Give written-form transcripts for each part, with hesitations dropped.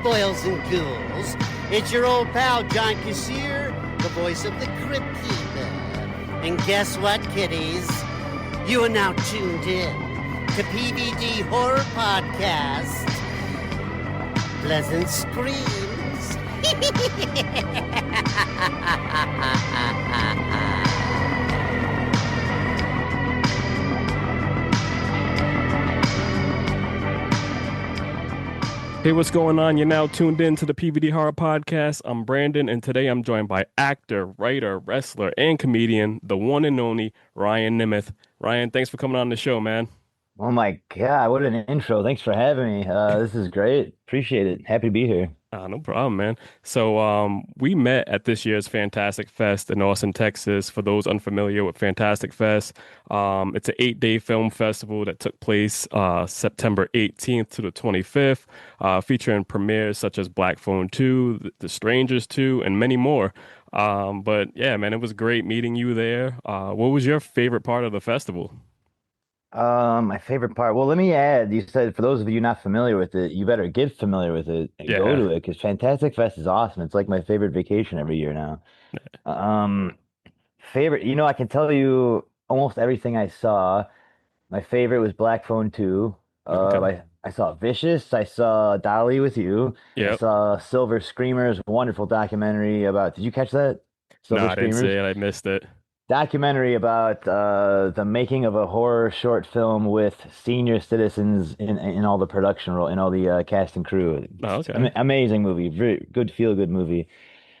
boils and ghouls? It's your old pal, John Kassir, the voice of the Crypt Keeper. And guess what, kiddies? You are now tuned in to PVD Horror Podcast. Pleasant screams. Hey, what's going on? You're now tuned in to the PVD Horror Podcast. I'm Brandon, and today I'm joined by actor, writer, wrestler, and comedian, the one and only Ryan Nemeth. Ryan, thanks for coming on the show, man. Oh my God, what an intro. Thanks for having me. This is great. Appreciate it. Happy to be here. No problem, man. So, we met at this year's Fantastic Fest in Austin, Texas. For those unfamiliar with Fantastic Fest, it's an 8-day film festival that took place September 18th to the 25th, featuring premieres such as Black Phone 2, The Strangers 2, and many more. But yeah, man, it was great meeting you there. What was your favorite part of the festival? My favorite part. Well, let me add, you said for those of you not familiar with it, you better get familiar with it and go Yeah. to it because Fantastic Fest is awesome. It's like my favorite vacation every year now. Um, Favorite, I can tell you almost everything I saw. My favorite was Black Phone 2. Okay. I saw Vicious. I saw Dolly with you. I Yep. saw Silver Screamers, wonderful documentary about, did you catch that? No, Silver I didn't see Screamers? it. I missed it. Documentary about the making of a horror short film with senior citizens in all the production role in all the cast and crew. Oh, okay. Amazing movie, very good feel good movie.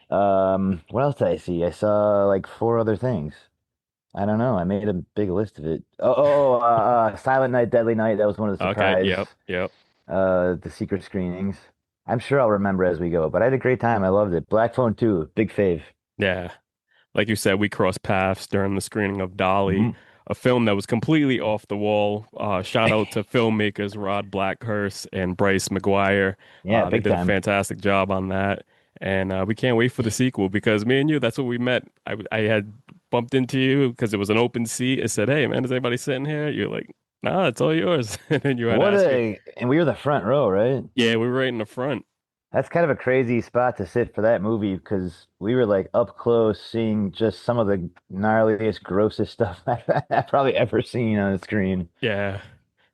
What else did I see? I saw like four other things. I don't know. I made a big list of it. Silent Night, Deadly Night. That was one of the Okay. surprise Yep. Yep. the secret screenings. I'm sure I'll remember as we go, but I had a great time. I loved it. Black Phone 2, big fave. Yeah. Like you said, we crossed paths during the screening of Dolly, Mhm. a film that was completely off the wall. Shout out to filmmakers Rod Blackhurst and Bryce McGuire. Yeah, They big did a time. fantastic job on that. And we can't wait for the sequel because me and you, that's what we met. I had bumped into you because it was an open seat. I said, "Hey, man, is anybody sitting here?" You're like, "Nah, it's all yours." And then you had asked me. And we were the front row, right? Yeah, we were right in the front. That's kind of a crazy spot to sit for that movie because we were like up close seeing just some of the gnarliest, grossest stuff I've probably ever seen on the screen. Yeah.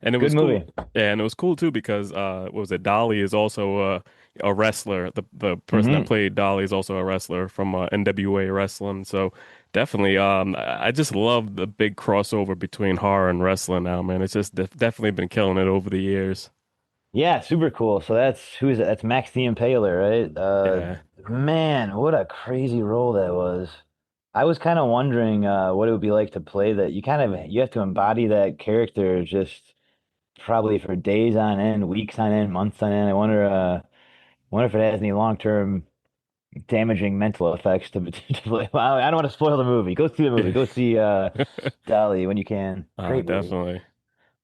And it Good was cool. movie. Yeah, and it was cool too because what was it? Dolly is also a wrestler. The person that Hmm. played Dolly is also a wrestler from NWA wrestling. So definitely, I just love the big crossover between horror and wrestling now, man. It's just definitely been killing it over the years. Yeah, super cool. So that's who is it? That's Max the Impaler, right? Yeah. Man, what a crazy role that was. I was kind of wondering what it would be like to play that. You have to embody that character just probably for days on end, weeks on end, months on end. I wonder if it has any long-term damaging mental effects to play. Well, I don't want to spoil the movie. Go see the movie. Yeah. Go see Dolly when you can. Great movie. Definitely.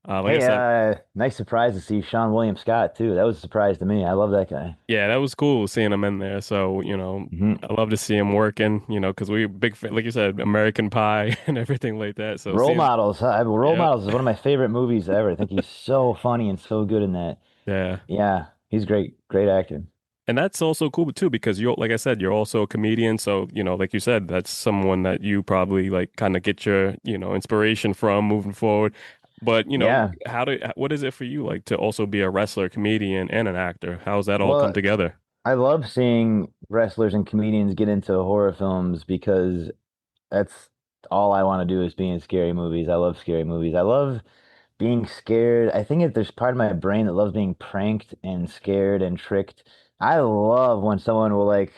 Like I Hey, said, nice surprise to see Sean William Scott too. That was a surprise to me. I love that guy. yeah, that was cool seeing him in there. So, Hmm. I love to see him working, because we big fan, like you said, American Pie and everything like that. So Role seeing, Models. Role yeah, Models is one of my favorite movies ever. I think he's so funny and so good in that. yeah. Yeah, he's great. Great actor. And that's also cool too because you're like I said, you're also a comedian. So, like you said, that's someone that you probably like kind of get your, inspiration from moving forward. But, Yeah. what is it for you like to also be a wrestler, comedian, and an actor? How's that all come Well, together? I love seeing wrestlers and comedians get into horror films because that's all I want to do is be in scary movies. I love scary movies. I love being scared. I think if there's part of my brain that loves being pranked and scared and tricked. I love when someone will like,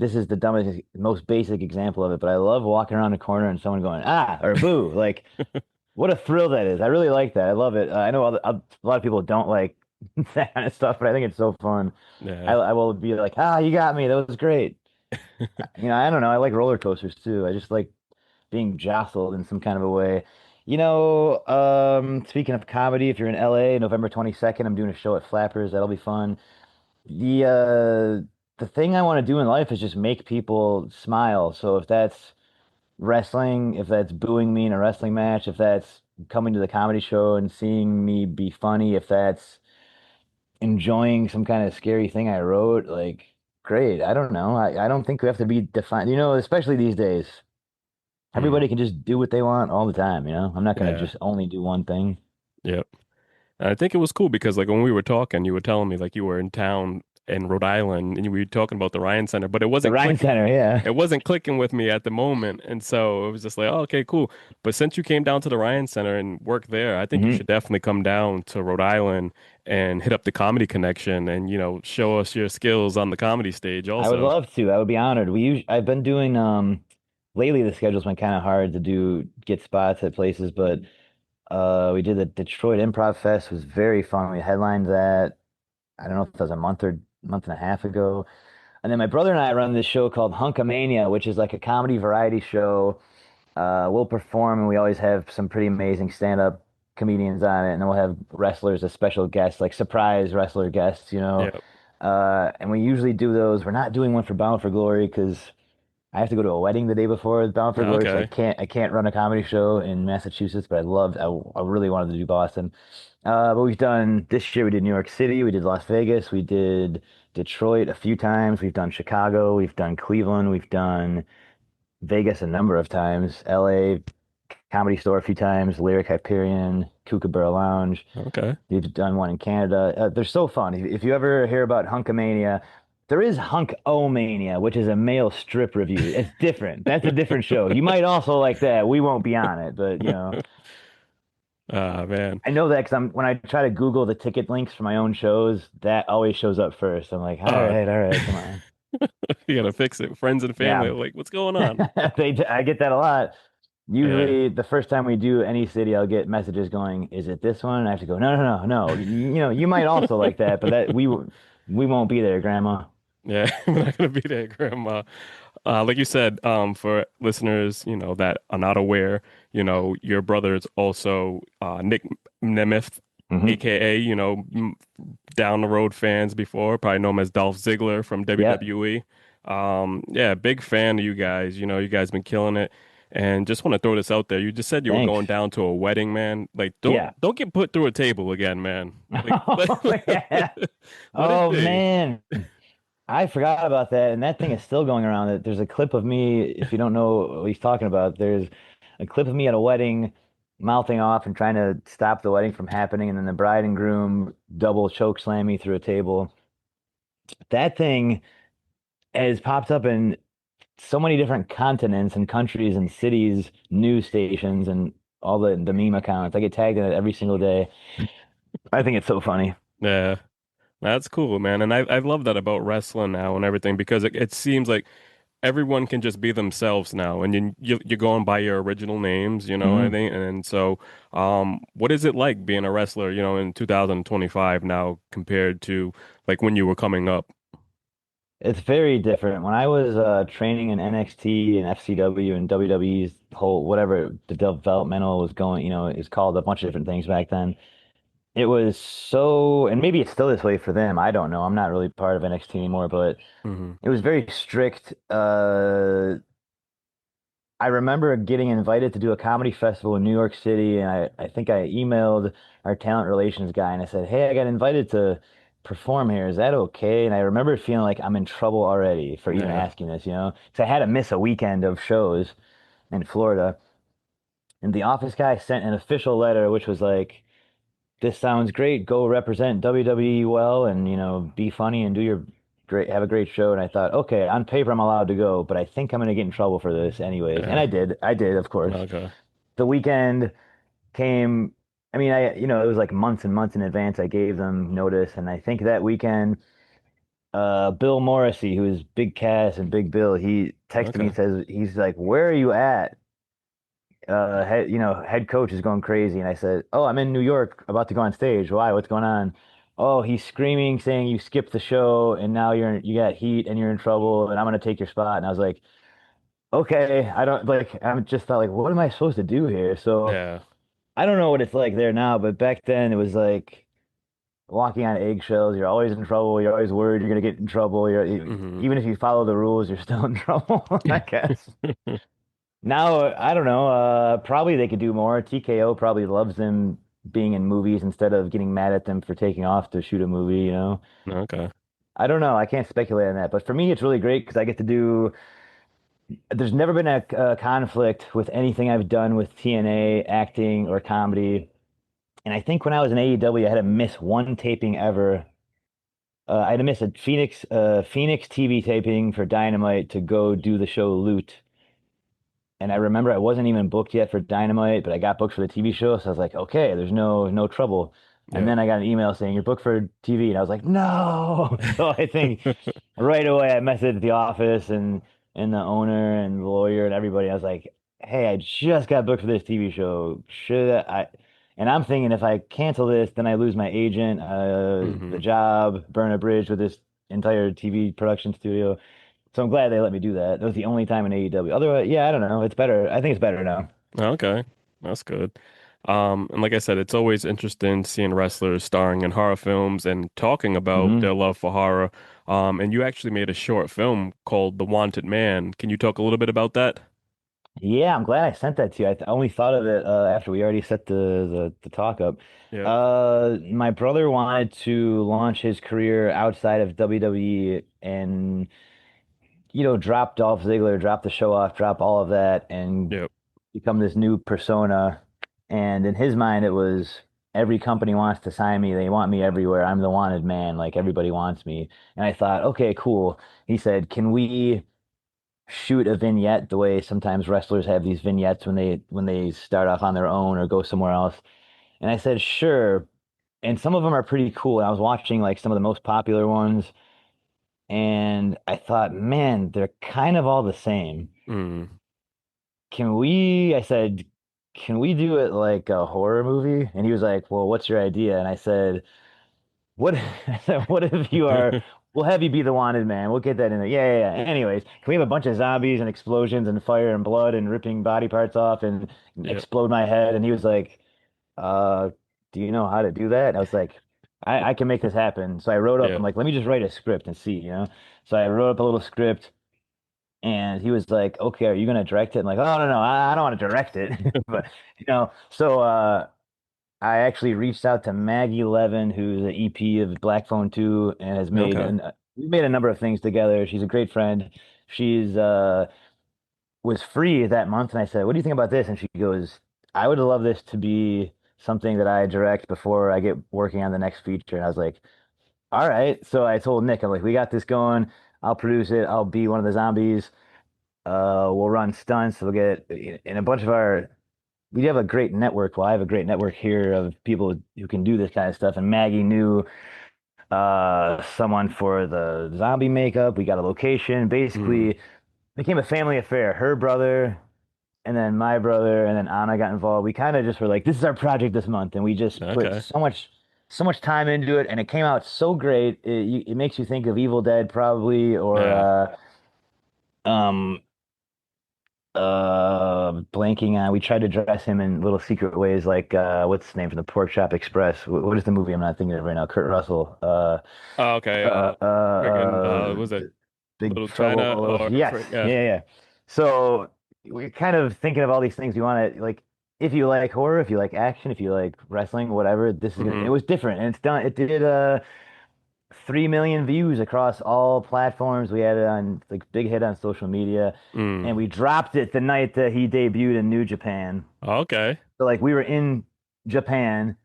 this is the dumbest, most basic example of it, but I love walking around the corner and someone going, ah, or boo. Like, what a thrill that is. I really like that. I love it. I know a lot of people don't like that kind of stuff, but I think it's so fun. I, Yeah. I will be like, ah, you got me. That was great. I don't know. I like roller coasters too. I just like being jostled in some kind of a way. Speaking of comedy, if you're in LA, November 22nd, I'm doing a show at Flappers. That'll be fun. The the thing I want to do in life is just make people smile. So if that's wrestling, if that's booing me in a wrestling match, if that's coming to the comedy show and seeing me be funny, if that's enjoying some kind of scary thing I wrote, like great. I don't know. I don't think we have to be defined, especially these days. Mm, Everybody can just do what they want all the time. I'm not gonna yeah. just only do one thing. Yep. And I think it was cool because like when we were talking, you were telling me like you were in town in Rhode Island and we were talking about the Ryan Center, but it The wasn't Ryan clicking. Center, yeah. It wasn't clicking with me at the moment. And so it was just like, oh, okay, cool. But since you came down to the Ryan Center and worked there, I think you hmm should definitely come down to Rhode Island and hit up the Comedy Connection and, show us your skills on the comedy stage I would also. love to. I would be honored. I've been doing lately the schedule's been kind of hard to get spots at places, but we did the Detroit Improv Fest, was very fun. We headlined that. I don't know if it was a month and a half ago. And then my brother and I run this show called Hunkamania, which is like a comedy variety show. We'll perform and we always have some pretty amazing stand-up comedians on it, and then we'll have wrestlers as special guests, like surprise wrestler guests. Yeah. And we usually do those. We're not doing one for Bound for Glory because I have to go to a wedding the day before Bound for Glory, so I Okay. can't I can't run a comedy show in Massachusetts, but I really wanted to do Boston. But we've done this year we did New York City, we did Las Vegas, we did Detroit a few times, we've done Chicago, we've done Cleveland, we've done Vegas a number of times, LA Comedy Store a few times, Lyric Hyperion, Kookaburra Lounge. Okay. We've done one in Canada. They're so fun. If you ever hear about Hunkamania, there is Hunk-O-Mania, which is a male strip review. It's different. That's a different show. You might also like that. We won't be on it, but Ah, man. I know that because when I try to Google the ticket links for my own shows, that always shows up first. I'm like, Uh, all right, come on. you gotta fix it. Friends and family Yeah, are like, what's going on? I get that a lot. Yeah. Usually, the first time we do any city, I'll get messages going, "Is it this one?" And I have to go, "No, no, no, no. You might also like that, but we won't be there, Grandma." Yeah, we're not gonna be there, Grandma. Like you said, for listeners, that are not aware, your brother is also Nick Nemeth, hmm aka, down the road fans before, probably know him as Dolph Ziggler from Yep. WWE. Yeah, big fan of you guys. You guys been killing it. And just want to throw this out there. You just said you were Thanks. going down to a wedding, man. Like, Yeah. don't get put through a table again, man. Like, Oh, yeah. let it Oh be. man, I forgot about that, and that thing is still going around. There's a clip of me. If you don't know what he's talking about, there's a clip of me at a wedding, mouthing off and trying to stop the wedding from happening, and then the bride and groom double choke slam me through a table. That thing has popped up in so many different continents and countries and cities, news stations, and all the meme accounts. I get tagged in it every single day. I think it's so funny. Yeah. That's cool, man. And I love that about wrestling now and everything because it seems like everyone can just be themselves now and you're going by your original names, I hmm think. And so, what is it like being a wrestler, in 2025 now compared to like when you were coming up? It's very different. When I was training in NXT and FCW and WWE's whole whatever the developmental was going, it's called a bunch of different things back then. It was so, and maybe it's still this way for them. I don't know. I'm not really part of NXT anymore, but Hmm. it was very strict. I remember getting invited to do a comedy festival in New York City, and I think I emailed our talent relations guy and I said, "Hey, I got invited to perform here. Is that okay?" And I remember feeling like I'm in trouble already for even Yeah. asking this. Because I had to miss a weekend of shows in Florida. And the office guy sent an official letter, which was like, "This sounds great. Go represent WWE well, and be funny and have a great show." And I thought, okay, on paper I'm allowed to go, but I think I'm gonna get in trouble for this anyways. And Yeah. I did, of course. Okay. The weekend came. I mean, it was like months and months in advance. I gave them notice, and I think that weekend, Bill Morrissey, who is Big Cass and Big Bill, he texted me Okay. and says he's like, "Where are you at?" Head coach is going crazy. And I said, "Oh, I'm in New York about to go on stage. Why? What's going on?" "Oh, he's screaming, saying you skipped the show and now you got heat and you're in trouble and I'm gonna take your spot." And I was like, "Okay, I don't like." I'm just thought like, what am I supposed to do here? So Yeah. I don't know what it's like there now, but back then it was like walking on eggshells. You're always in trouble. You're always worried you're gonna get in trouble. Hmm. Even if you follow the rules, you're still in trouble, I guess. Now, I don't know. Probably they could do more. TKO probably loves them being in movies instead of getting mad at them for taking off to shoot a movie, you know? Okay. I don't know. I can't speculate on that, but for me, it's really great because I get to do. There's never been a conflict with anything I've done with TNA, acting or comedy. And I think when I was in AEW, I had to miss one taping ever. I had to miss a Phoenix TV taping for Dynamite to go do the show Loot. And I remember I wasn't even booked yet for Dynamite, but I got booked for the TV show, so I was like, okay, there's no trouble. And Yep. then I got an email saying you're booked for TV, and I was like, no. So I think right away I messaged the office and the owner and the lawyer and everybody. I was like, hey, I just got booked for this TV show. Should I? And I'm thinking if I cancel this, then I lose my agent, the Hmm. job, burn a bridge with this entire TV production studio. So I'm glad they let me do that. That was the only time in AEW. Otherwise, yeah, I don't know. It's better. I think it's better now. Okay. That's good. And like I said, it's always interesting seeing wrestlers starring in horror films and talking about Hmm. their love for horror. And you actually made a short film called The Wanted Man. Can you talk a little bit about that? Yeah, I'm glad I sent that to you. I only thought of it after we already set the talk up. Yep. My brother wanted to launch his career outside of WWE and drop Dolph Ziggler, drop the show off, drop all of that, and Yep. become this new persona. And in his mind, it was every company wants to sign me. They want me everywhere. I'm the wanted man. Like everybody wants me. And I thought, okay, cool. He said, can we shoot a vignette the way sometimes wrestlers have these vignettes when they start off on their own or go somewhere else? And I said, sure. And some of them are pretty cool. And I was watching like some of the most popular ones, and I thought, man, they're kind of all the same. Mm. I said, can we do it like a horror movie? And he was like, well, what's your idea? And I said, what, I said, what if we'll have you be the wanted man. We'll get that in there. Yeah, yeah, yeah. Anyways, can we have a bunch of zombies and explosions and fire and blood and ripping body parts off and Yep. explode my head? And he was like, uh, do you know how to do that? And I was like, I can make this happen. So I wrote up, I'm Yep. like, let me just write a script and see, So I wrote up a little script. And he was like, "Okay, are you gonna direct it?" I'm like, "Oh no, I don't want to direct it." But so I actually reached out to Maggie Levin, who's the EP of Black Phone 2 and has made Okay. an we made a number of things together. She's a great friend. She's was free that month, and I said, "What do you think about this?" And she goes, "I would love this to be something that I direct before I get working on the next feature." And I was like, "All right." So I told Nick, I'm like, "We got this going. I'll produce it. I'll be one of the zombies. We'll run stunts. We'll get in a bunch of our. We have a great network. Well, I have a great network here of people who can do this kind of stuff. And Maggie knew someone for the zombie makeup. We got a location. Mm. Basically, became a family affair. Her brother, and then my brother, and then Anna got involved. We kind of just were like, this is our project this month, and we just put Okay. so much time into it, and it came out so great. It makes you think of Evil Dead probably, or Yeah. um blanking on. We tried to dress him in little secret ways, like what's his name from the Pork Chop Express? What is the movie I'm not thinking of right now? Kurt Russell. Oh, okay. Friggin' was it Big Little China Trouble. or Yes, yeah. yeah, yeah. So we're kind of thinking of all these things. We want to like, if you like horror, if you like action, if you like wrestling, whatever. This is gonna. Hmm. It was different, and it's done. It did 3 million views across all platforms. We had it on like big hit on social media, and Mm. we dropped it the night that he debuted in New Japan. Okay. So like we were in Japan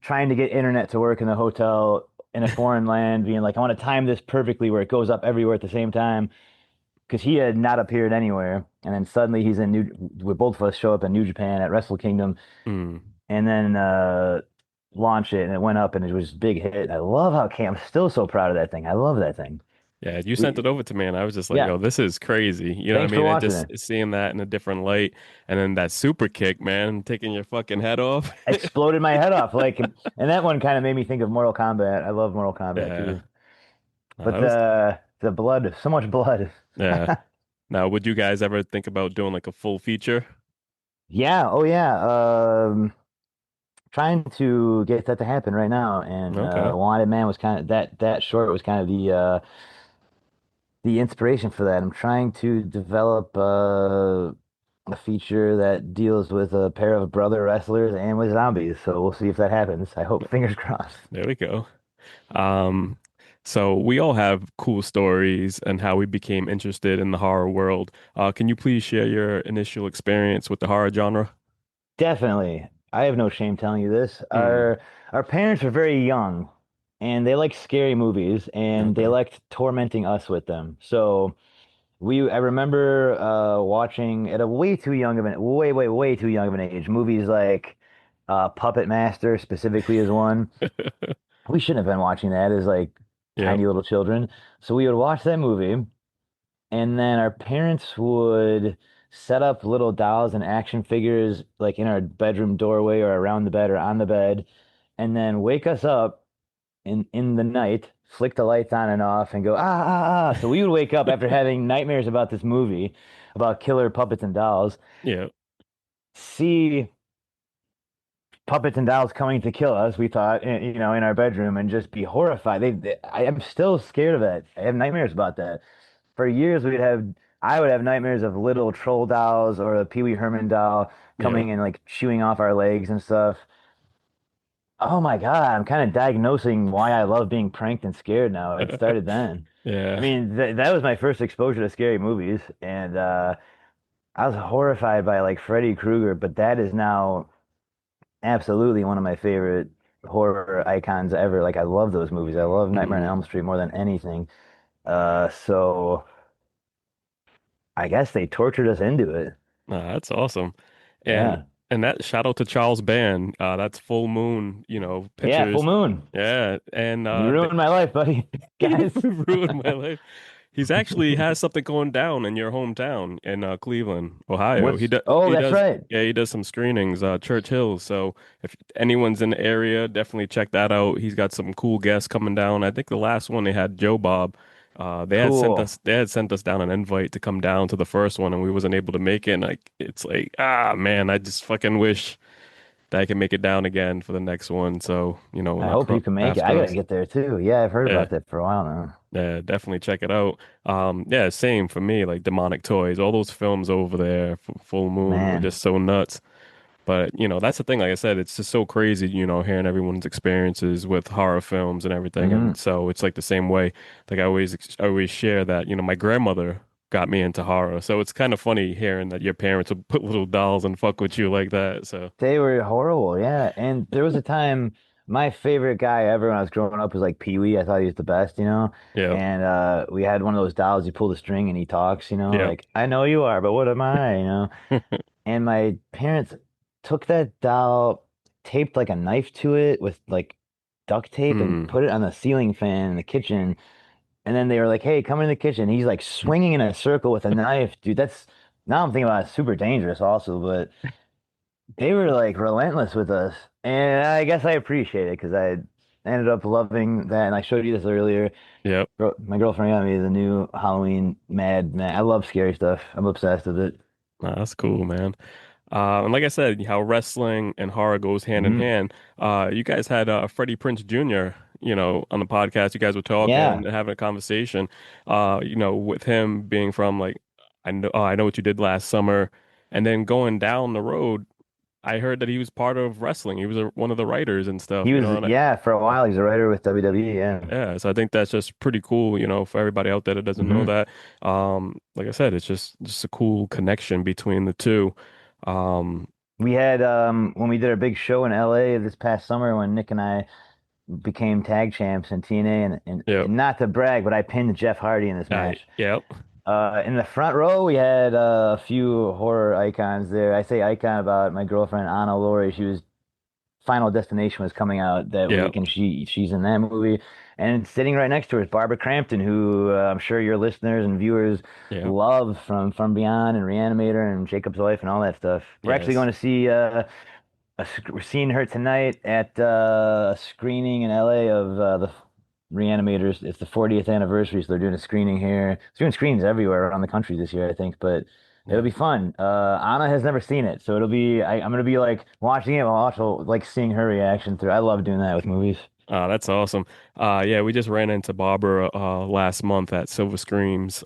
trying to get internet to work in the hotel in a foreign land, being like, I want to time this perfectly where it goes up everywhere at the same time because he had not appeared anywhere. And then suddenly he's in we both of us show up in New Japan at Wrestle Kingdom, Mm. and then launch it, and it went up, and it was a big hit. I love how Cam. I'm still so proud of that thing. I love that thing. Yeah, you sent We, it over to me and I was just like, yeah. yo, this is crazy. You know what I Thanks for mean? And watching just it. seeing that in a different light and then that super kick, man, taking your fucking head off. Exploded my head off. Like, and that one kind of made me think of Mortal Kombat. I love Mortal Kombat Yeah. too. But That was the blood, so much blood. yeah. Now, would you guys ever think about doing like a full feature? Yeah, oh yeah. Trying to get that to happen right now. And Okay. Wanted Man was kind of that short was kind of the inspiration for that. I'm trying to develop a feature that deals with a pair of brother wrestlers and with zombies. So we'll see if that happens. I hope, fingers crossed. There we go. Um, so we all have cool stories and how we became interested in the horror world. Can you please share your initial experience with the horror genre? Definitely. I have no shame telling you this. Mm, Our parents were very young and they liked scary movies and they okay. liked tormenting us with them. So I remember watching at a way too young of an way too young of an age movies like Puppet Master specifically is one. We shouldn't have been watching that as like Yep. tiny little children. So we would watch that movie and then our parents would set up little dolls and action figures like in our bedroom doorway or around the bed or on the bed and then wake us up in the night, flick the lights on and off, and go So we would wake up after having nightmares about this movie, about killer puppets and dolls, Yep. see puppets and dolls coming to kill us. We thought, in our bedroom, and just be horrified. I am still scared of that. I have nightmares about that. For years, I would have nightmares of little troll dolls or a Pee Wee Herman doll Yep. coming and like chewing off our legs and stuff. Oh my God, I'm kind of diagnosing why I love being pranked and scared now. It started then. I Yeah. mean, that was my first exposure to scary movies, and I was horrified by like Freddy Krueger, but that is now absolutely one of my favorite horror icons ever. Like I love those movies. I love Nightmare on Mm. Elm Street more than anything. So I guess they tortured us into it. That's awesome. And Yeah. that shout out to Charles Band. That's Full Moon, Yeah, Full pictures. Moon. Yeah. And You ruined my life, buddy. you Guys. ruined my life. He's actually has something going down in your hometown in Cleveland, Ohio. Oh, He that's does right. yeah, he does some screenings, Church Hill. So if anyone's in the area, definitely check that out. He's got some cool guests coming down. I think the last one they had Joe Bob. Cool. They had sent us down an invite to come down to the first one and we wasn't able to make it. And like it's like, man, I just fucking wish that I can make it down again for the next one. So, when I our hope you can make paths it. I gotta cross. get there too. Yeah, I've heard Yeah. about that for a while now. Yeah, definitely check it out. Yeah, same for me, like Demonic Toys. All those films over there, Full Moon were Man. just so nuts. But, that's the thing, like I said, it's just so crazy, hearing everyone's experiences with horror films and everything. Hmm. And so it's like the same way. Like I always share that, my grandmother got me into horror. So it's kind of funny hearing that your parents would put little dolls and fuck with you like that. So, They were horrible, yeah. And there was a time my favorite guy ever when I was growing up was like Pee Wee. I thought he was the best, you know. yeah. And we had one of those dolls. You pull the string and he talks, Yeah. like I know you are, but what am I? And my parents took that doll, taped like a knife to it with like duct tape, and Mm. put it on the ceiling fan in the kitchen. And then they were like, "Hey, come in the kitchen." He's like swinging in a circle with a knife, dude. That's now I'm thinking about it, super dangerous, also, but. They were like relentless with us. And I guess I appreciate it because I ended up loving that. And I showed you this earlier. Yep. My girlfriend got me the new Halloween Mad Man. I love scary stuff. I'm obsessed with it. That's cool, man. And like I said, how wrestling and horror goes hand in Hmm. hand. You guys had Freddie Prinze Jr., on the podcast. You guys were talking Yeah. and having a conversation, with him being from like, I know what you did last summer. And then going down the road, I heard that he was part of wrestling. He was one of the writers and stuff, He was, and yeah, for a while, he's a writer with WWE. Yeah. yeah, so I think that's just pretty cool, for everybody out there that doesn't know Hmm. that. Like I said, it's just a cool connection between the two. Um, We had, when we did our big show in LA this past summer when Nick and I became tag champs in TNA, yep. and not to brag, but I pinned Jeff Hardy in this match. Yep. In the front row, we had a few horror icons there. I say icon about my girlfriend Anna Laurie. She was Final Destination was coming out that Yep. week, and she's in that movie. And sitting right next to her is Barbara Crampton, who I'm sure your listeners and viewers Yep. love from Beyond and Reanimator and Jacob's Wife and all that stuff. We're actually Yes. going to see we're seeing her tonight at a screening in LA of the Reanimators. It's the 40th anniversary, so they're doing a screening here. They're doing screenings everywhere around the country this year, I think, but it'll Yeah. be fun. Anna has never seen it, so I'm gonna be like watching it while also like seeing her reaction through. I love doing that with movies. That's awesome. Yeah, we just ran into Barbara last month at Silver Screams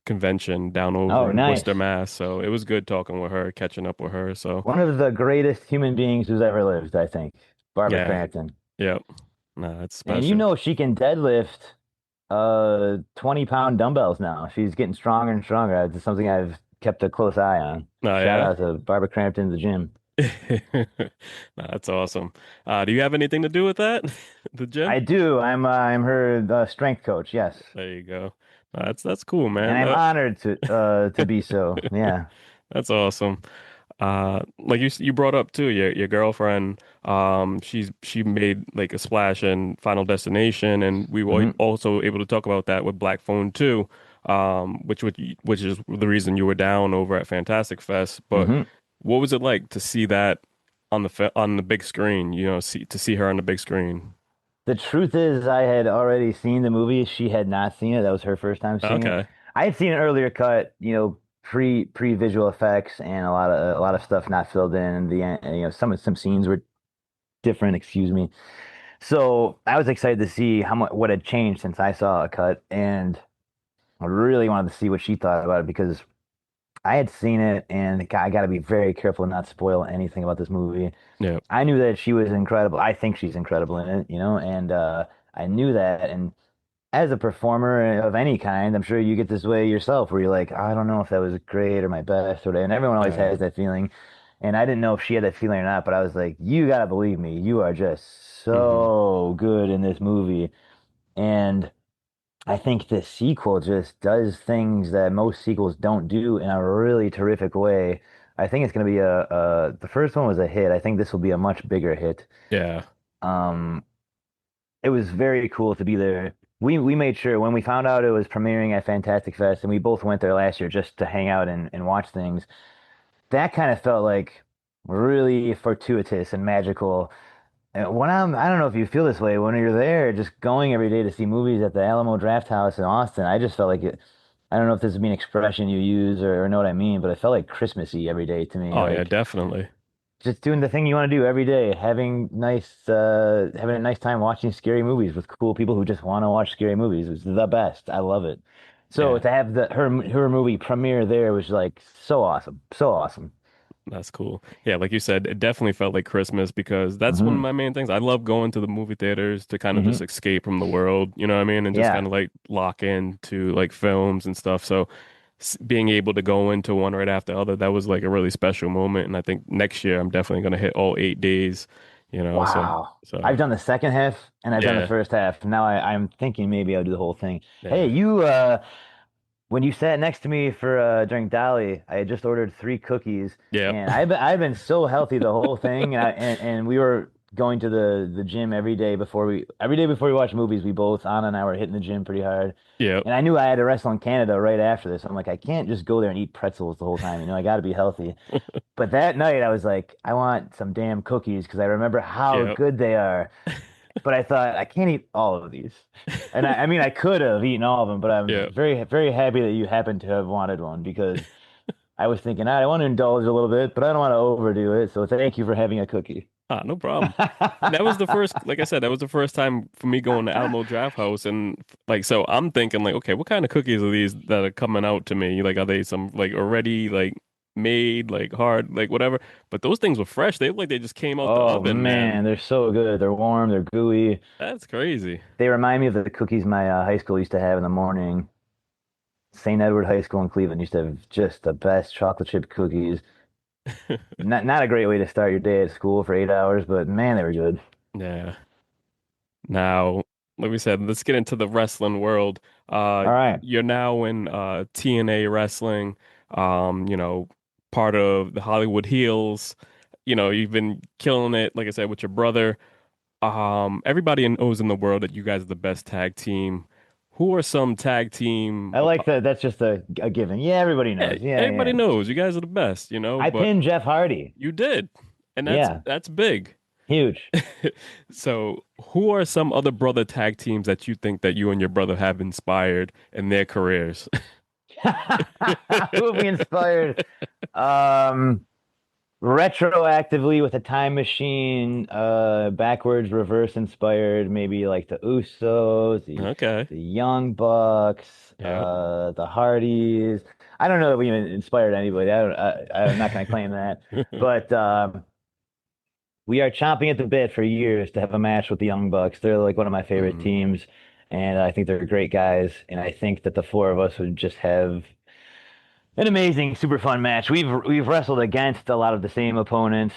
convention down over Oh, in nice. Worcester, Mass. So it was good talking with her, catching up with her. So One of the greatest human beings who's ever lived, I think. Barbara yeah, Crampton. yep. No, that's And you special. know she can deadlift 20-pound dumbbells now. She's getting stronger and stronger. It's something I've kept a close eye on. Oh Shout yeah. out to Barbara Crampton in the gym. No, that's awesome. Do you have anything to do with that? The gym? I do. I'm her strength coach, yes. There you go. That's cool, And man. I'm honored to be so. Yeah. That's awesome. Like you brought up too, your girlfriend, she made like a splash in Final Destination, and we were hmm also able to talk about that with Black Phone too, which is the reason you were down over at Fantastic Fest. But hmm what was it like to see that on on the big screen? You know, see her on the big screen. The truth is, I had already seen the movie. She had not seen it. That was her first time seeing it. Okay. I had seen an earlier cut, pre visual effects and a lot of stuff not filled in. The some scenes were different. Excuse me. So I was excited to see how much what had changed since I saw a cut, and I really wanted to see what she thought about it because I had seen it, and I got to be very careful not to spoil anything about this movie. Yeah. I knew that she was incredible. I think she's incredible in it, and I knew that. And as a performer of any kind, I'm sure you get this way yourself, where you're like, I don't know if that was great or my best, and everyone always Yeah. has that feeling. And I didn't know if she had that feeling or not, but I was like, you gotta believe me, you are just Hmm. so good in this movie. And I think the sequel just does things that most sequels don't do in a really terrific way. I think it's going to be the first one was a hit. I think this will be a much bigger hit. Yeah. Um, it was very cool to be there. We made sure when we found out it was premiering at Fantastic Fest, and we both went there last year just to hang out and watch things. That kind of felt like really fortuitous and magical. And I don't know if you feel this way when you're there, just going every day to see movies at the Alamo Draft House in Austin. I just felt like it. I don't know if this is an expression you use or know what I mean, but it felt like Christmassy every day to me. Oh yeah, Like definitely. just doing the thing you want to do every day, having a nice time watching scary movies with cool people who just want to watch scary movies. It's the best. I love it. So Yeah. to have her movie premiere there was like so awesome, so awesome. That's cool. Yeah, like you said, it definitely felt like Christmas because that's one of hmm my main things. I love going to the movie theaters to kind of just hmm escape from the world, you know what I mean? And just Yeah. kind of like lock into like films and stuff. So being able to go into one right after the other, that was like a really special moment. And I think next year I'm definitely going to hit all 8 days, you know? Wow. I've So done the second half and I've done the yeah, first half. Now I'm thinking maybe I'll do the whole thing. Hey, yeah, when you sat next to me for during Dolly, I had just ordered 3 cookies yeah, and I've been so healthy the whole thing and we were going to the gym every day before we watch movies, we both Anna and I were hitting the gym pretty hard. yeah, And I knew I had to wrestle in Canada right after this. I'm like, I can't just go there and eat pretzels the whole time. I got to be healthy. But that night I was like, I want some damn cookies because I remember how yeah, good they are. But I thought I can't eat all of these. And I mean I could have eaten all of them, but I'm yeah. very, very happy that you happen to have wanted one because I was thinking, I want to indulge a little bit, but I don't want to overdo it. So thank you for having a cookie. No problem. That was the first, like I said, that was the first time for me going to Alamo Draft House, and like, so I'm thinking like, okay, what kind of cookies are these that are coming out to me? Like, are they some like already like made, like hard, like whatever? But those things were fresh. They look like they just came out the Oh oven, man. man, they're so good. They're warm, they're gooey. That's crazy. They remind me of the cookies my high school used to have in the morning. St. Edward High School in Cleveland used to have just the best chocolate chip cookies. Not a great way to start your day at school for 8 hours, but man, they were good. Yeah. Now, like we said, let's get into the wrestling world. All right. You're now in TNA Wrestling, you know, part of the Hollywood Heels. You know, you've been killing it, like I said, with your brother. Everybody knows in the world that you guys are the best tag team. Who are some tag team? I like that. That's just a given. Yeah, everybody Yeah, knows. Yeah, everybody yeah. knows you guys are the best, you know, I but pinned Jeff Hardy. you did, and Yeah, that's big. huge. So, who are some other brother tag teams that you think that you and your brother have inspired in their careers? Who have we inspired? Um, retroactively with a time machine, backwards, reverse inspired, maybe like the Usos, Okay. the Young Bucks, Yep. the Hardys. I don't know that we even inspired anybody. I'm not going to claim that, but we are chomping at the bit for years to have a match with the Young Bucks. They're like one of my favorite Mhm. teams, and I think they're great guys. And I think that the four of us would just have an amazing, super fun match. We've wrestled against a lot of the same opponents,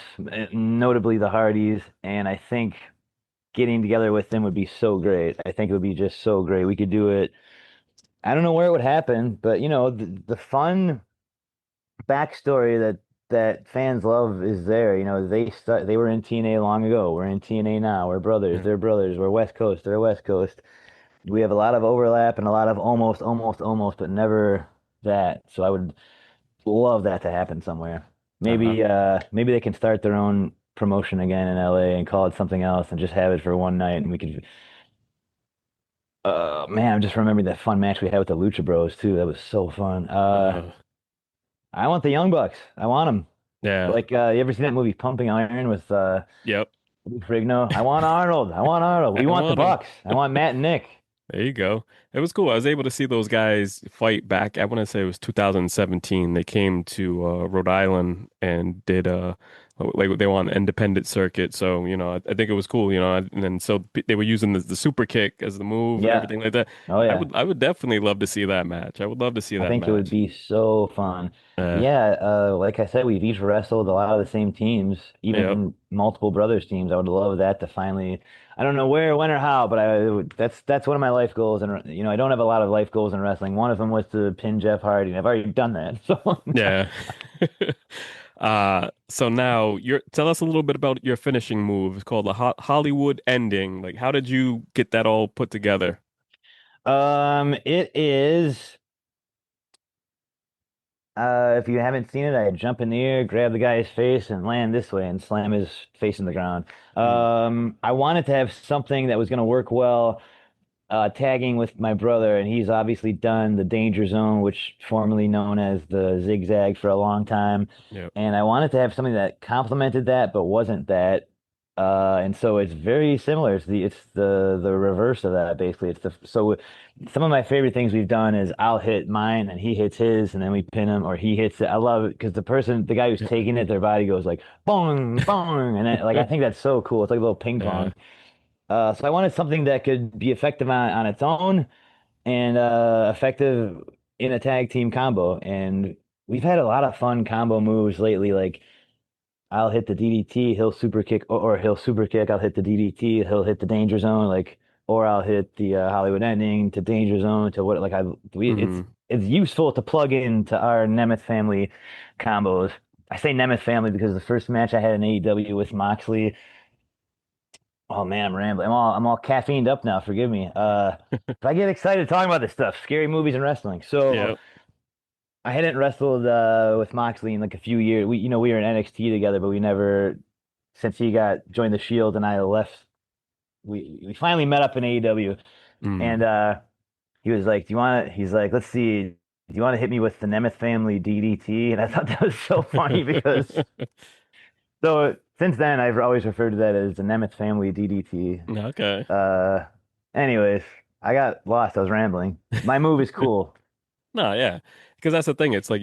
notably the Hardys, and I think getting together with them would be so great. I think it would be just so great. We could do it. I don't know where it would happen, but the fun backstory that fans love is there. They were in TNA long ago. We're in TNA now. We're brothers. Yeah. They're brothers. We're West Coast. They're West Coast. We have a lot of overlap and a lot of almost, almost, almost, but never that. So I would love that to happen somewhere. Uh-huh. Maybe they can start their own promotion again in LA and call it something else and just have it for one night and we could man, I'm just remembering that fun match we had with the Lucha Bros too. That was so fun. Uh, I want the Young Bucks. I want them. yeah. Like you ever seen that movie Pumping Iron with Yep. Lou Ferrigno? I want Arnold. I want Arnold. We I want the want him. Bucks. I want Matt and Nick. There you go. It was cool. I was able to see those guys fight back. I want to say it was 2017. They came to Rhode Island and did like they were on the independent circuit. So, I think it was cool, and then so they were using the super kick as the move and Yeah. everything like that. Oh I yeah. would I would definitely love to see that match. I would love to see I that think it would match. be so fun. Uh, Yeah, like I said, we've each wrestled a lot of the same teams, yep. even multiple brothers teams. I would love that to finally, I don't know where, when, or how, but that's one of my life goals. And I don't have a lot of life goals in wrestling. One of them was to pin Jeff Hardy, and I've already done that. So Yeah. So now you're tell us a little bit about your finishing move. It's called the Hollywood ending. Like, how did you get that all put together? it is. If you haven't seen it, I jump in the air, grab the guy's face, and land this way and slam his face in the ground. Mm, I wanted to have something that was going to work well, tagging with my brother, and he's obviously done the Danger Zone, which formerly known as the Zigzag, for a long time. yep. And I wanted to have something that complemented that, but wasn't that. And so it's very similar. It's the reverse of that basically. So some of my favorite things we've done is I'll hit mine and he hits his, and then we pin him, or he hits it. I love it because the guy who's taking it, their body goes like bong, bong, and like I think that's so cool. It's like a little ping Yeah. pong. So I wanted something that could be effective on its own and effective in a tag team combo. And we've had a lot of fun combo moves lately. Like I'll hit the DDT, he'll super kick, or he'll super kick. I'll hit the DDT, he'll hit the Danger Zone, or I'll hit the Hollywood Ending to Danger Zone to what like I we Hmm. it's useful to plug into our Nemeth family combos. I say Nemeth family because the first match I had in AEW with Moxley. Oh man, I'm rambling. I'm all caffeined up now. Forgive me. If I get excited talking about this stuff, scary movies and wrestling. So Yep. I hadn't wrestled with Moxley in like a few years. We were in NXT together, but we never since he got joined the Shield and I left. We finally met up in AEW, and Mm. he was like, "Do you want to?" He's like, "Let's see. Do you want to hit me with the Nemeth family DDT?" And I thought that was so funny because so since then I've always referred to that as the Nemeth family DDT. Okay. Uh, anyways, I got lost. I was rambling. My move is cool. No, yeah. Because that's the thing. It's like,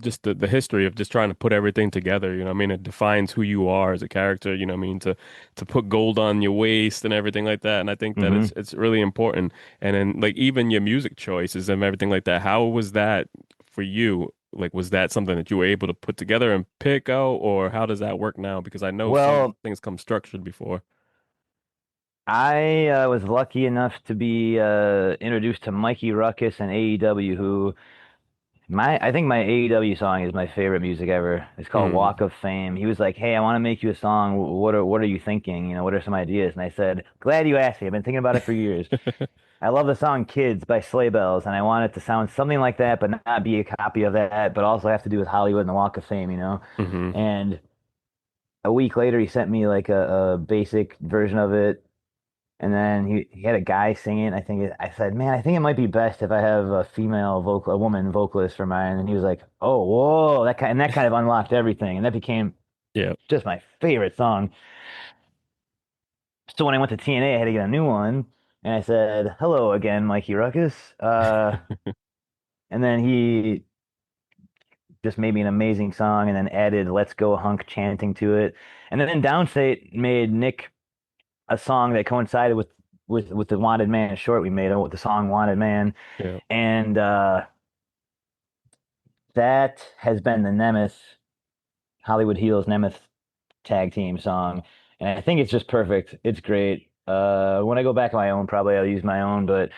just the history of just trying to put everything together, what I mean? It defines who you are as a character, what I mean? To put gold on your waist and everything like that. And I think that it's Hmm. it's really important. And then like even your music choices and everything like that. How was that for you? Like, was that something that you were able to put together and pick out, or how does that work now? Because I know some Well, things come structured before. I was lucky enough to be introduced to Mikey Ruckus and AEW, who I think my AEW song is my favorite music ever. It's called Mm. Walk of Fame. He was like, "Hey, I want to make you a song. What are you thinking? What are some ideas?" And I said, "Glad you asked me. I've been thinking about it for years. I love the song Kids by Sleigh Bells, and I want it to sound something like that, but not be a copy of that, but also have to do with Hollywood and the Walk of Fame." Hmm. And a week later, he sent me like a basic version of it, and then he had a guy singing. I said, "Man, I think it might be best if I have a woman vocalist for mine." And he was like, "Oh, whoa!" That kind of unlocked everything, and that became Yeah. Just my favorite song. So when I went to TNA, I had to get a new one, and I said, "Hello again, Mikey Ruckus." And then he just made me an amazing song, and then added "Let's Go Hunk" chanting to it. And then Downstate made Nick a song that coincided with the Wanted Man short we made with the song Wanted Man, Yeah. and that has been the Nemeth Hollywood Heels Nemeth tag team song, and I think it's just perfect. It's great. When I go back on my own, probably I'll use my own, but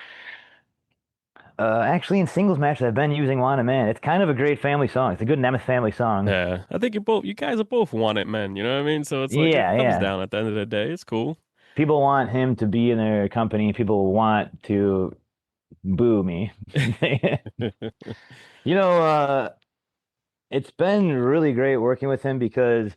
actually in singles matches, I've been using Wanted Man. It's kind of a great family song. It's a good Nemeth family song. Yeah. I think you guys are both wanted men, you know what I mean? So it's like it Yeah, comes yeah. down at the end of the day. It's cool. People want him to be in their company. People want to boo me. You know, it's been really great working with him because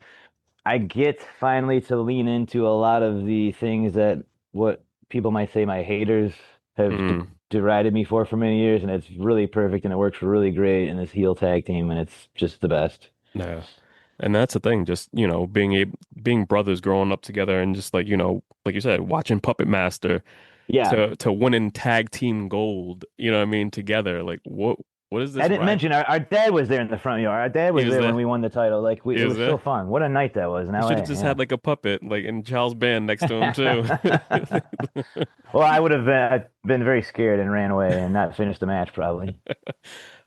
I get finally to lean into a lot of the things that what people might say my haters have de Mm, derided me for many years, and it's really perfect and it works really great in this heel tag team, and it's just the best. yeah. And that's the thing, just, being brothers growing up together and just like, like you said, watching Puppet Master Yeah, to winning tag team gold, you know what I mean, together. Like what is I this didn't right? mention our dad was there in the front yard. Our dad He was was there when there. we won the title. He It was was so there. fun. What a night that was in You should have LA. just Yeah. had like a puppet, like in Charles Band next to him too. Well, I would have been very scared and ran away and not finished the match probably.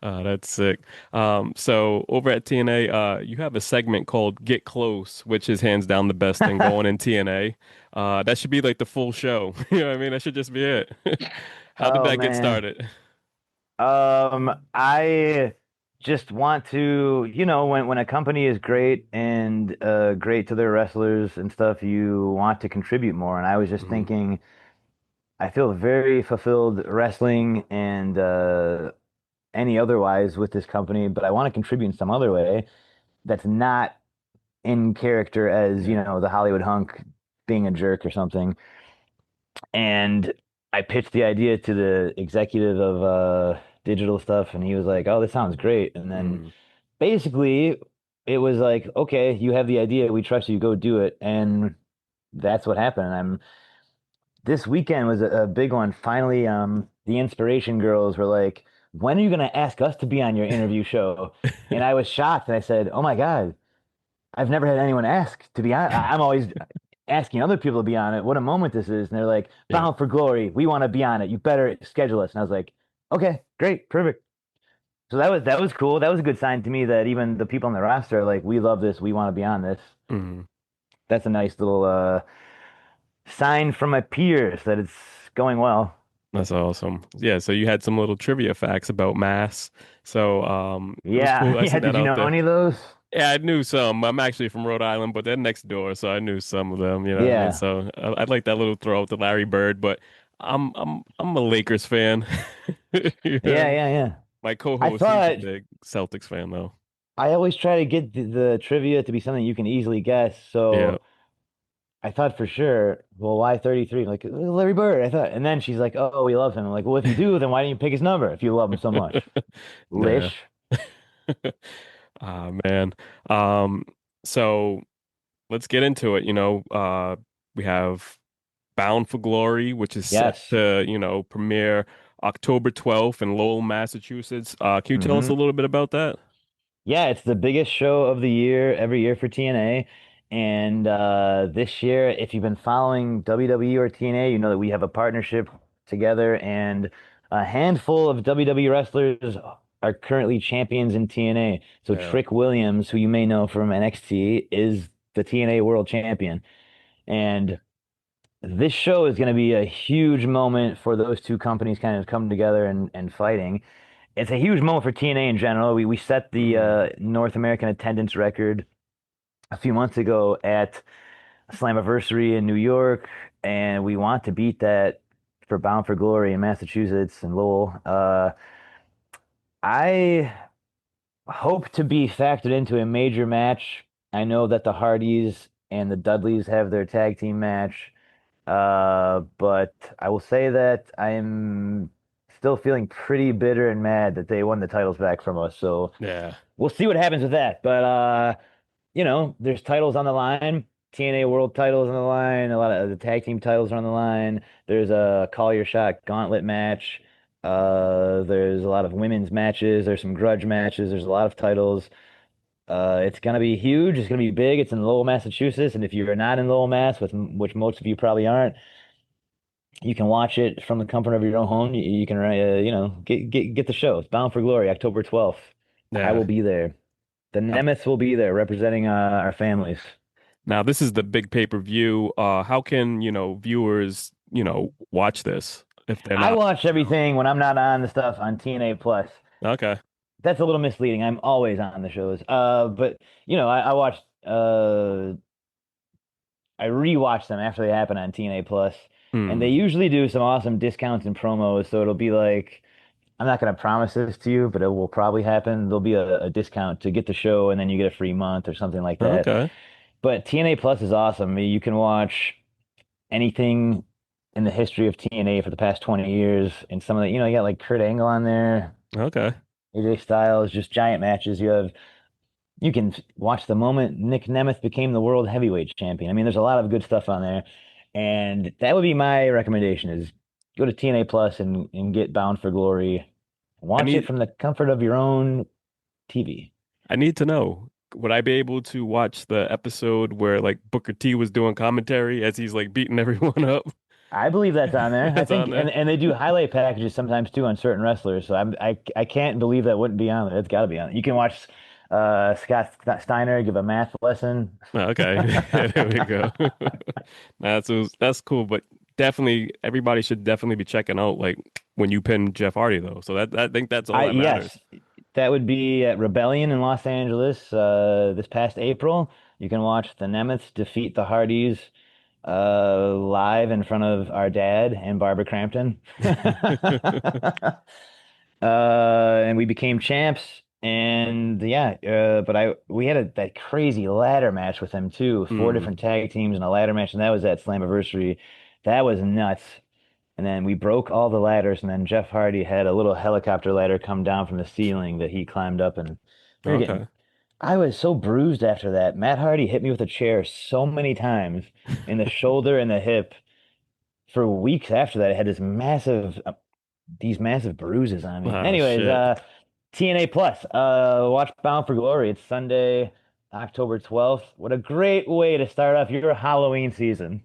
That's sick. So over at TNA, you have a segment called Get Close, which is hands down the best thing going in TNA. That should be like the full show. You know what I mean? That should just be it. How did Oh that get man. started? I just want to, when a company is great and great to their wrestlers and stuff, you want to contribute more. And I was just Hmm. thinking, I feel very fulfilled wrestling and any otherwise with this company, but I want to contribute in some other way that's not in character as, Yeah. the Hollywood hunk being a jerk or something. And I pitched the idea to the executive of digital stuff, and he was like, "Oh, this sounds great." And then Mm, basically, it was like, "Okay, you have the idea. We trust you. Go do it." And that's what happened. And this weekend was a big one. Finally, the Inspiration Girls were like, "When are you going to ask us to be on your interview show?" And I was shocked, and I said, "Oh my God, I've never had anyone ask to be on. I'm always asking other people to be on it. What a moment this is." And they're like, yeah. "Bound for Glory. We want to be on it. You better schedule us." And I was like, "Okay, great, perfect." So that was cool. That was a good sign to me that even the people on the roster are like, "We love this. We want to be on this." Mm, That's a nice little sign from my peers that it's going well. that's awesome. Yeah. So you had some little trivia facts about Mass. So it was Yeah, cool. I yeah. see Did that you out know there. any of those? Yeah, I knew some. I'm actually from Rhode Island, but they're next door, so I knew some of them. You know what I mean? Yeah, So I like that little throw to Larry Bird, but I'm a Lakers fan. You know what I yeah, mean? yeah, yeah. My I co-host, he's a thought big Celtics fan, though. I always try to get the trivia to be something you can easily guess. Yeah, So I thought for sure, well, why 33? Like, Larry Bird, I thought. And then she's like, oh, we love him. I'm like, well, if you do, then why didn't you pick his number if you love him so much? yeah. Lish. Ah, man. Um, so let's get into it. We have Bound for Glory, which is set Yes. to, premiere October 12th in Lowell, Massachusetts. Can you tell us a Hmm. little bit about that? Yeah, it's the biggest show of the year every year for TNA. And this year, if you've been following WWE or TNA, you know that we have a partnership together, and a handful of WWE wrestlers are currently champions in TNA. So Yeah. Trick Williams, who you may know from NXT, is the TNA World Champion. And this show is going to be a huge moment for those two companies kind of coming together and fighting. It's a huge moment for TNA in general. We set the Mm, North American attendance record a few months ago at Slammiversary in New York, and we want to beat that for Bound for Glory in Massachusetts and Lowell. I hope to be factored into a major match. I know that the Hardys and the Dudleys have their tag team match. But I will say that I am still feeling pretty bitter and mad that they won the titles back from us. So yeah. we'll see what happens with that. But there's titles on the line. TNA World titles on the line. A lot of the tag team titles are on the line. There's a Call Your Shot gauntlet match. There's a lot of women's matches. There's some grudge matches. There's a lot of titles. It's gonna be huge. It's gonna be big. It's in Lowell, Massachusetts, and if you're not in Lowell, Mass, which most of you probably aren't, you can watch it from the comfort of your own home. You can, get the show. It's Bound for Glory, October 12th. I will Yeah. be there. The Nemeths will be there representing our families. Now this is the big pay-per-view. How can, viewers, watch this if they're I not, watch everything when I'm not on the stuff on TNA Plus. Okay. That's a little misleading. I'm always on the shows. But I watched I rewatch them after they happen on TNA Plus, and they Hmm. usually do some awesome discounts and promos. So it'll be like, I'm not going to promise this to you, but it will probably happen. There'll be a discount to get the show, and then you get a free month or something like that. Okay. But TNA Plus is awesome. I mean, you can watch anything in the history of TNA for the past 20 years, and some of the, you got like Kurt Angle on there, Okay. AJ Styles, just giant matches. You can watch the moment Nick Nemeth became the world heavyweight champion. I mean, there's a lot of good stuff on there. And that would be my recommendation is go to TNA Plus and get Bound for Glory. I Watch it need from the comfort of your own TV. I need to know. Would I be able to watch the episode where like Booker T was doing commentary as he's like beating everyone up? I believe that's on there. I That's on think, there. and they do highlight packages sometimes too on certain wrestlers. So I can't believe that wouldn't be on there. It's got to be on. You can watch Scott Steiner give a math lesson. Okay. There we go. That's cool, but definitely everybody should definitely be checking out like when you pin Jeff Hardy though. So that I think that's all I that Yes, matters. that would be at Rebellion in Los Angeles this past April. You can watch the Nemeths defeat the Hardys live in front of our dad and Barbara Crampton. And we became champs. And yeah, but we had that crazy ladder match with them too, four Hmm. different tag teams in a ladder match, and that was at Slammiversary. That was nuts. And then we broke all the ladders, and then Jeff Hardy had a little helicopter ladder come down from the ceiling that he climbed up, and we were getting. Okay. I was so bruised after that. Matt Hardy hit me with a chair so many times in the shoulder and the hip. For weeks after that, I had these massive bruises on me. Oh Anyways, shit. TNA Plus, watch Bound for Glory. It's Sunday, October 12th. What a great way to start off your Halloween season.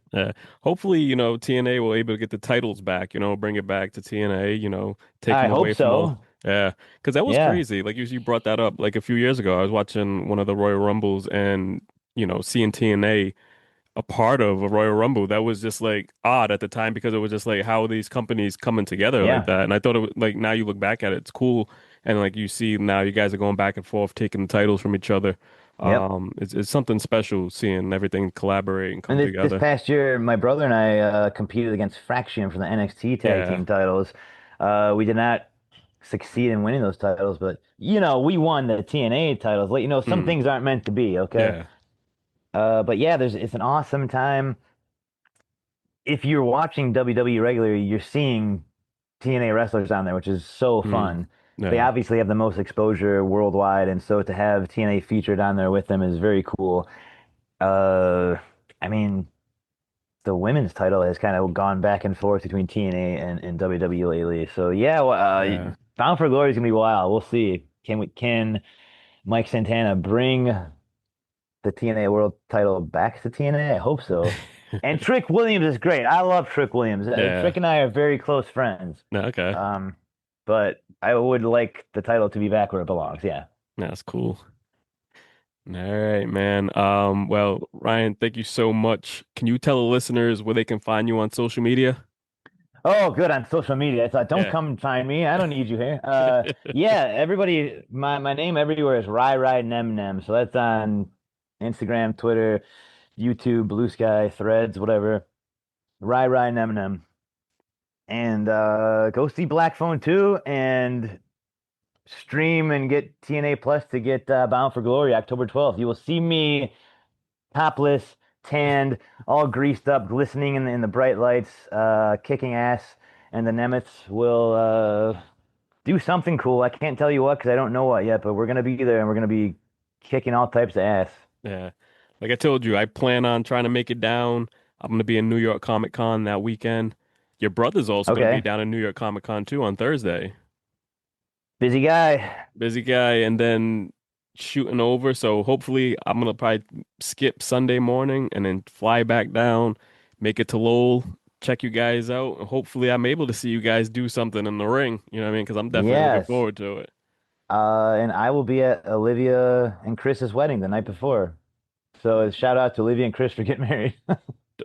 Hopefully, TNA will able to get the titles back, bring it back to TNA, take I them hope away from all. so. Yeah, because that was Yeah. crazy. Like you brought that up like a few years ago. I was watching one of the Royal Rumbles and, seeing TNA a part of a Royal Rumble. That was just like odd at the time because it was just like how are these companies coming together like Yeah. that. And I thought it was like now you look back at it, it's cool. And like you see now you guys are going back and forth taking the titles from each other. Yep. It's something special seeing everything collaborate and And come this together. past year, my brother and I competed against Fraction for the NXT tag Yeah. team titles. We did not succeed in winning those titles, but we won the TNA titles. Like, some Mm, things aren't meant to be, okay? yeah. But yeah, it's an awesome time. If you're watching WWE regularly, you're seeing TNA wrestlers on there, which is so Mm, fun. They yeah. obviously have the most exposure worldwide, and so to have TNA featured on there with them is very cool. Uh, I mean, the women's title has kind of gone back and forth between TNA and WWE lately. So yeah, well, Yeah. Bound for Glory is gonna be wild. We'll see. Can Mike Santana bring the TNA World title back to TNA? I hope so. And Trick Williams is great. I love Trick Williams. Yeah. Trick and I are very close friends. No, okay. Um, but I would like the title to be back where it belongs. Yeah. That's cool. All right, man. Well, Ryan, thank you so much. Can you tell the listeners where they can find you on social media? Oh, good on social media. I thought, don't Yeah. come and find me. I don't need you here. Yeah, everybody, my name everywhere is Rai Nem Nem. So that's on Instagram, Twitter, YouTube, Blue Sky, Threads, whatever. Rai Nem Nem. And go see Black Phone 2 and stream and get TNA Plus to get Bound for Glory October 12th. You will see me topless, tanned, all greased up, glistening in the bright lights, kicking ass, and the Nemeths will do something cool. I can't tell you what because I don't know what yet, but we're gonna be there and we're gonna be kicking all types of ass. Yeah. Like I told you, I plan on trying to make it down. I'm going to be in New York Comic Con that weekend. Your brother's also going to be Okay. down in New York Comic Con too on Thursday. Busy guy. Busy guy, and then shooting over. So hopefully, I'm going to probably skip Sunday morning and then fly back down, make it to Lowell, check you guys out. And hopefully, I'm able to see you guys do something in the ring. You know what I mean? Because I'm definitely looking Yes. forward to it. And I will be at Olivia and Chris's wedding the night before. So shout out to Olivia and Chris for getting married.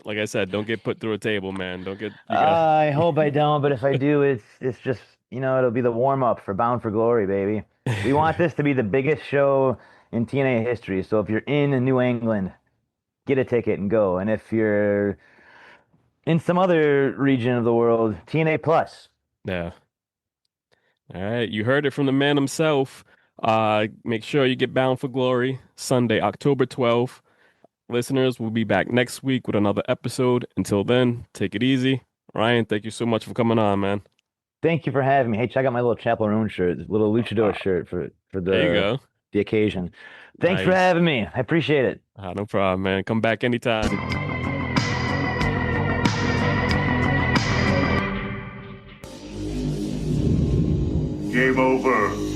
Like I said, don't get put through a table, man. Don't get you got. I hope I don't, but if I do, it's just, it'll be the warm up for Bound for Glory, baby. We want this to be the biggest show in TNA history. So if you're in New England, get a ticket and go. And if you're in some other region of the world, TNA Plus. Yeah. All right, you heard it from the man himself. Make sure you get Bound for Glory Sunday, October 12th. Listeners, we'll be back next week with another episode. Until then, take it easy. Ryan, thank you so much for coming on, man. Thank you for having me. Hey, check out my little Chaperone shirt, little luchador Uh, shirt for there you go. the occasion. Thanks for Nice. having me. I appreciate it. No problem, man. Come back anytime. Game over.